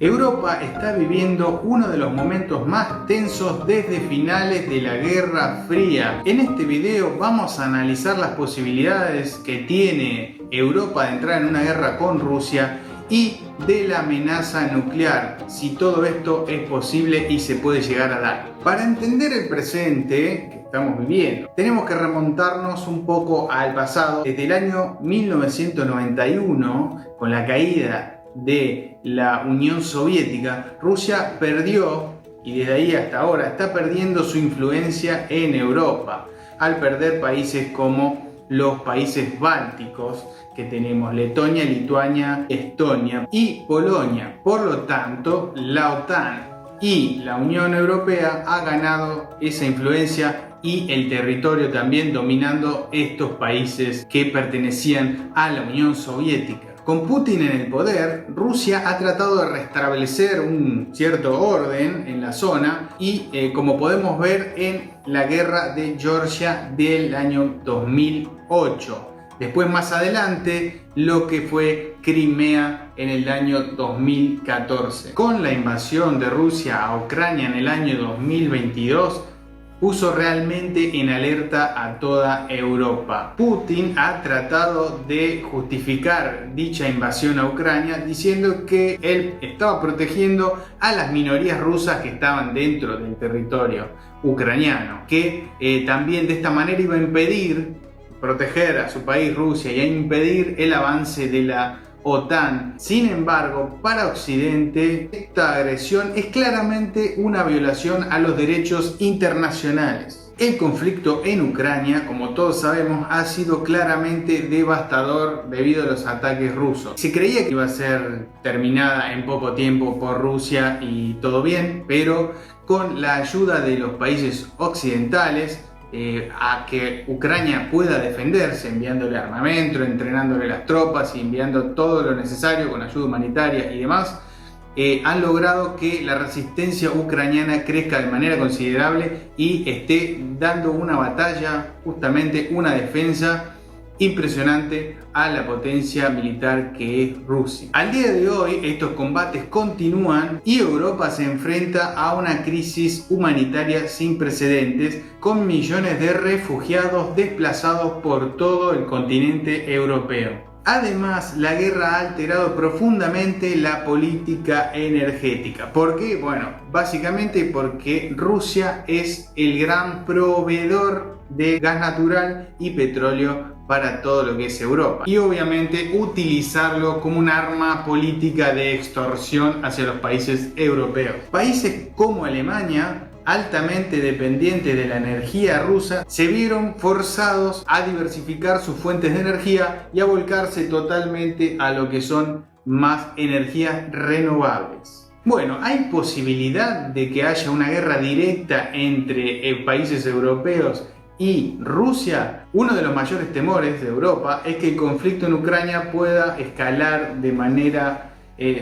Europa está viviendo uno de los momentos más tensos desde finales de la Guerra Fría. En este video vamos a analizar las posibilidades que tiene Europa de entrar en una guerra con Rusia y de la amenaza nuclear, si todo esto es posible y se puede llegar a dar. Para entender el presente que estamos viviendo, tenemos que remontarnos un poco al pasado. Desde el año 1991, con la caída de la Unión Soviética, Rusia perdió, y desde ahí hasta ahora está perdiendo su influencia en Europa, al perder países como los países bálticos que tenemos, Letonia, Lituania, Estonia y Polonia. Por lo tanto, la OTAN y la Unión Europea ha ganado esa influencia y el territorio también, dominando estos países que pertenecían a la Unión Soviética. Con Putin en el poder, Rusia ha tratado de restablecer un cierto orden en la zona y como podemos ver en la guerra de Georgia del año 2008. Después, más adelante, lo que fue Crimea en el año 2014. Con la invasión de Rusia a Ucrania en el año 2022, puso realmente en alerta a toda Europa. Putin ha tratado de justificar dicha invasión a Ucrania diciendo que él estaba protegiendo a las minorías rusas que estaban dentro del territorio ucraniano, que también de esta manera iba a impedir proteger a su país, Rusia, y a impedir el avance de la OTAN. Sin embargo, para Occidente, esta agresión es claramente una violación a los derechos internacionales. El conflicto en Ucrania, como todos sabemos, ha sido claramente devastador debido a los ataques rusos. Se creía que iba a ser terminada en poco tiempo por Rusia y todo bien, pero con la ayuda de los países occidentales, a que Ucrania pueda defenderse, enviándole armamento, entrenándole las tropas y enviando todo lo necesario con ayuda humanitaria y demás, han logrado que la resistencia ucraniana crezca de manera considerable y esté dando una batalla, justamente una defensa impresionante a la potencia militar que es Rusia. Al día de hoy estos combates continúan y Europa se enfrenta a una crisis humanitaria sin precedentes, con millones de refugiados desplazados por todo el continente europeo. Además, la guerra ha alterado profundamente la política energética. ¿Por qué? Bueno, básicamente porque Rusia es el gran proveedor de gas natural y petróleo para todo lo que es Europa, y obviamente utilizarlo como un arma política de extorsión hacia los países europeos. Países como Alemania, altamente dependientes de la energía rusa, se vieron forzados a diversificar sus fuentes de energía y a volcarse totalmente a lo que son más energías renovables. Bueno, ¿hay posibilidad de que haya una guerra directa entre países europeos y Rusia? Uno de los mayores temores de Europa es que el conflicto en Ucrania pueda escalar de manera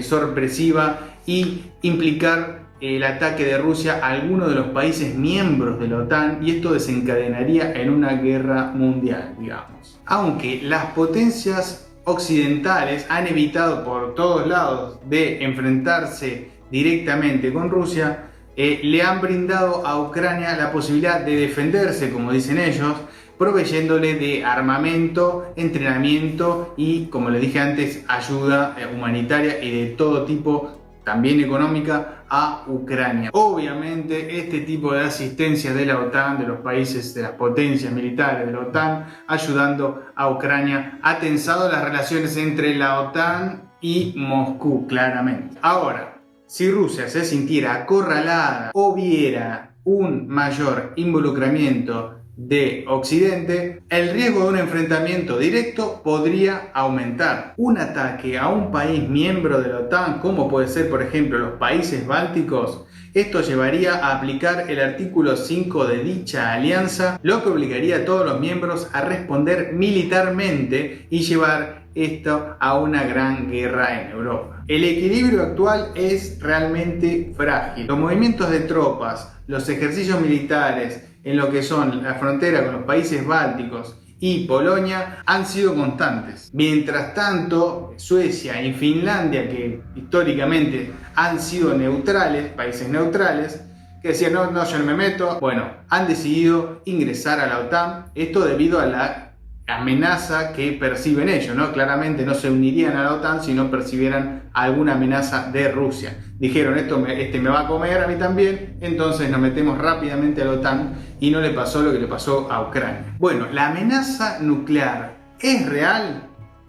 sorpresiva y implicar el ataque de Rusia a alguno de los países miembros de la OTAN, y esto desencadenaría en una guerra mundial, digamos. Aunque las potencias occidentales han evitado por todos lados de enfrentarse directamente con Rusia, le han brindado a Ucrania la posibilidad de defenderse, como dicen ellos, proveyéndole de armamento, entrenamiento y, como les dije antes, ayuda humanitaria y de todo tipo, también económica, a Ucrania. Obviamente, este tipo de asistencia de la OTAN, de los países, de las potencias militares de la OTAN, ayudando a Ucrania, ha tensado las relaciones entre la OTAN y Moscú, claramente. Ahora, si Rusia se sintiera acorralada o viera un mayor involucramiento de Occidente, el riesgo de un enfrentamiento directo podría aumentar. Un ataque a un país miembro de la OTAN, como puede ser por ejemplo los países bálticos, esto llevaría a aplicar el artículo 5 de dicha alianza, lo que obligaría a todos los miembros a responder militarmente y llevar esto a una gran guerra en Europa. El equilibrio actual es realmente frágil. Los movimientos de tropas, los ejercicios militares en lo que son la frontera con los países bálticos y Polonia han sido constantes. Mientras tanto, Suecia y Finlandia, que históricamente han sido neutrales, países neutrales, que decían no, yo no me meto, bueno, han decidido ingresar a la OTAN, esto debido a la amenaza que perciben ellos, ¿no? Claramente no se unirían a la OTAN si no percibieran alguna amenaza de Rusia. Dijeron, este me va a comer a mí también, entonces nos metemos rápidamente a la OTAN y no le pasó lo que le pasó a Ucrania. Bueno, ¿la amenaza nuclear es real?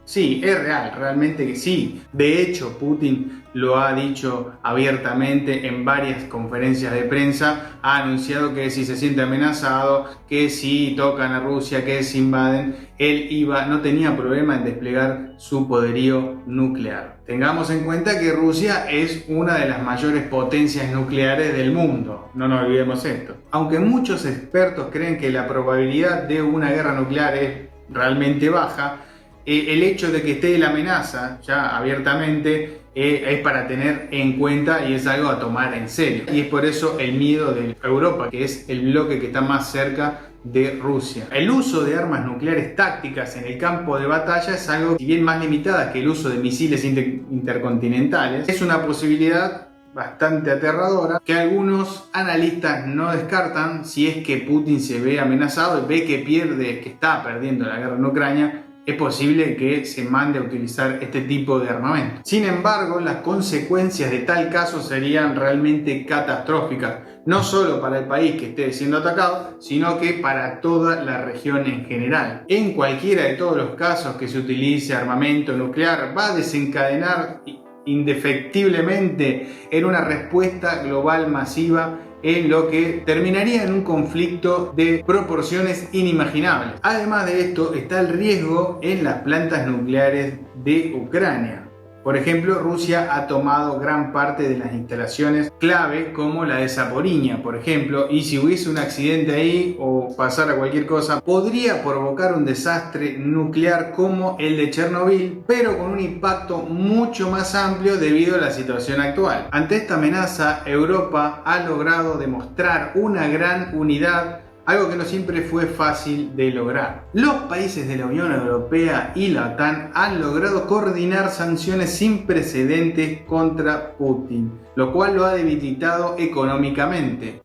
Sí, es real, realmente que sí. De hecho, Putin lo ha dicho abiertamente en varias conferencias de prensa. Ha anunciado que si se siente amenazado, que si tocan a Rusia, que si invaden, él no tenía problema en desplegar su poderío nuclear. Tengamos en cuenta que Rusia es una de las mayores potencias nucleares del mundo. No nos olvidemos esto. Aunque muchos expertos creen que la probabilidad de una guerra nuclear es realmente baja, el hecho de que esté la amenaza ya abiertamente es para tener en cuenta y es algo a tomar en serio. Y es por eso el miedo de Europa, que es el bloque que está más cerca de Rusia. El uso de armas nucleares tácticas en el campo de batalla es algo, si bien más limitada que el uso de misiles intercontinentales, es una posibilidad bastante aterradora que algunos analistas no descartan si es que Putin se ve amenazado y ve que está perdiendo la guerra en Ucrania. Es posible que se mande a utilizar este tipo de armamento. Sin embargo, las consecuencias de tal caso serían realmente catastróficas, no solo para el país que esté siendo atacado, sino que para toda la región en general. En cualquiera de todos los casos que se utilice armamento nuclear, va a desencadenar indefectiblemente en una respuesta global masiva, en lo que terminaría en un conflicto de proporciones inimaginables. Además de esto, está el riesgo en las plantas nucleares de Ucrania. Por ejemplo, Rusia ha tomado gran parte de las instalaciones clave como la de Zaporizhia, por ejemplo, y si hubiese un accidente ahí o pasara cualquier cosa, podría provocar un desastre nuclear como el de Chernobyl, pero con un impacto mucho más amplio debido a la situación actual. Ante esta amenaza, Europa ha logrado demostrar una gran unidad, algo que no siempre fue fácil de lograr. Los países de la Unión Europea y la OTAN han logrado coordinar sanciones sin precedentes contra Putin, lo cual lo ha debilitado económicamente.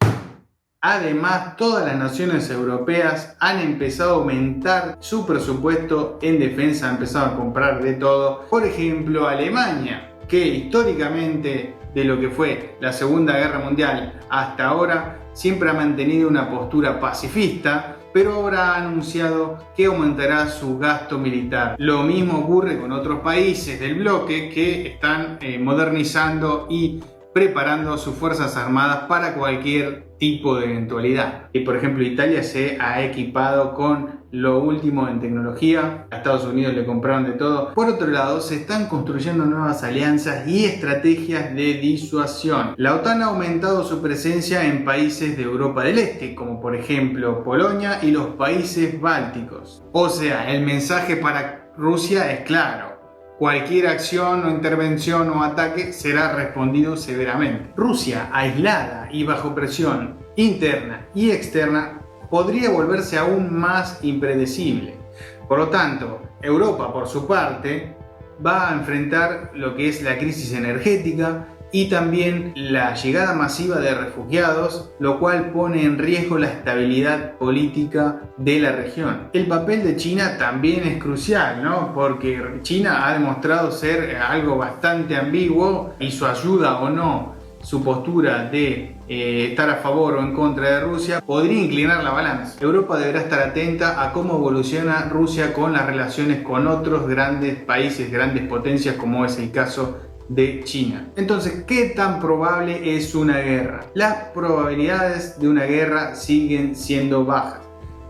Además, todas las naciones europeas han empezado a aumentar su presupuesto en defensa, han empezado a comprar de todo. Por ejemplo, Alemania, que históricamente de lo que fue la Segunda Guerra Mundial hasta ahora siempre ha mantenido una postura pacifista, pero ahora ha anunciado que aumentará su gasto militar. Lo mismo ocurre con otros países del bloque que están modernizando y preparando sus fuerzas armadas para cualquier tipo de eventualidad. Y por ejemplo, Italia se ha equipado con lo último en tecnología, a Estados Unidos le compraron de todo. Por otro lado, se están construyendo nuevas alianzas y estrategias de disuasión. La OTAN ha aumentado su presencia en países de Europa del Este, como por ejemplo Polonia y los países bálticos. O sea, el mensaje para Rusia es claro: cualquier acción o intervención o ataque será respondido severamente. Rusia, aislada y bajo presión interna y externa, podría volverse aún más impredecible. Por lo tanto, Europa, por su parte, va a enfrentar lo que es la crisis energética y también la llegada masiva de refugiados, lo cual pone en riesgo la estabilidad política de la región. El papel de China también es crucial, ¿no? Porque China ha demostrado ser algo bastante ambiguo y su ayuda o no, su postura de estar a favor o en contra de Rusia podría inclinar la balanza. Europa deberá estar atenta a cómo evoluciona Rusia con las relaciones con otros grandes países, grandes potencias, como es el caso de China. Entonces, ¿qué tan probable es una guerra? Las probabilidades de una guerra siguen siendo bajas,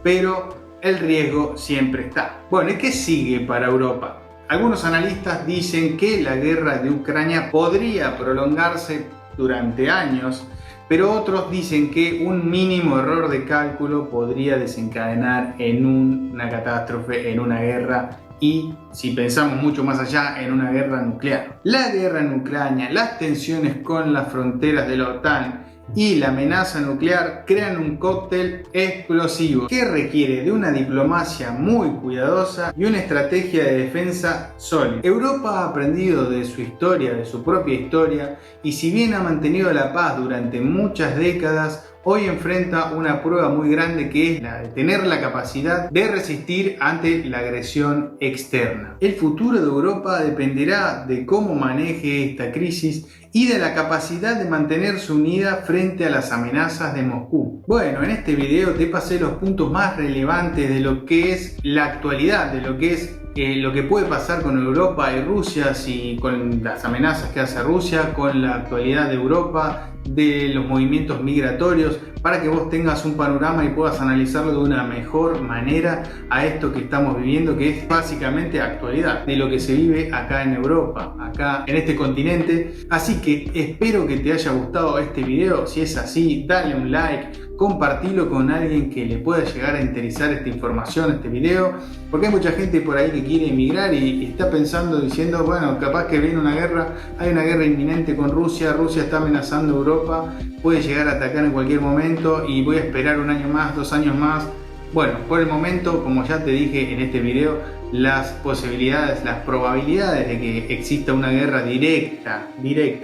pero el riesgo siempre está. Bueno, ¿y qué sigue para Europa? Algunos analistas dicen que la guerra de Ucrania podría prolongarse durante años, pero otros dicen que un mínimo error de cálculo podría desencadenar en una catástrofe, en una guerra, y si pensamos mucho más allá, en una guerra nuclear. La guerra en Ucrania, las tensiones con las fronteras de la OTAN y la amenaza nuclear crean un cóctel explosivo que requiere de una diplomacia muy cuidadosa y una estrategia de defensa sólida. Europa ha aprendido de su historia, de su propia historia, y si bien ha mantenido la paz durante muchas décadas, hoy enfrenta una prueba muy grande, que es la de tener la capacidad de resistir ante la agresión externa. El futuro de Europa dependerá de cómo maneje esta crisis y de la capacidad de mantenerse unida frente a las amenazas de Moscú. Bueno, en este video te pasé los puntos más relevantes de lo que es la actualidad, de lo que es lo que puede pasar con Europa y Rusia, con las amenazas que hace Rusia, con la actualidad de Europa, de los movimientos migratorios, para que vos tengas un panorama y puedas analizarlo de una mejor manera a esto que estamos viviendo, que es básicamente actualidad de lo que se vive acá en Europa, acá en este continente. Así que espero que te haya gustado este video. Si es así, dale un like, compartilo con alguien que le pueda llegar a interesar esta información, este video, porque hay mucha gente por ahí que quiere emigrar y está pensando, diciendo, bueno, capaz que viene una guerra, hay una guerra inminente con Rusia, Rusia está amenazando a Europa, puede llegar a atacar en cualquier momento y voy a esperar un año más, 2 años más. Bueno, por el momento, como ya te dije en este video, las posibilidades, las probabilidades de que exista una guerra directa,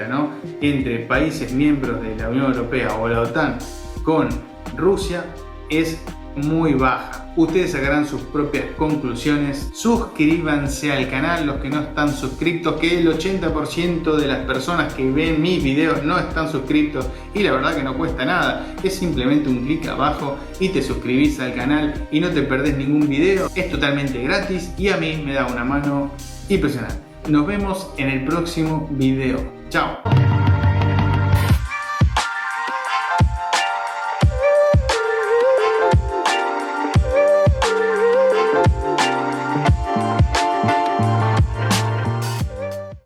¿no?, entre países miembros de la Unión Europea o la OTAN con Rusia es muy baja. Ustedes sacarán sus propias conclusiones. Suscríbanse al canal los que no están suscritos, que el 80% de las personas que ven mis videos no están suscritos, y la verdad que no cuesta nada, es simplemente un clic abajo y te suscribís al canal y no te perdés ningún video. Es totalmente gratis y a mí me da una mano impresionante. Nos vemos en el próximo video. Chao.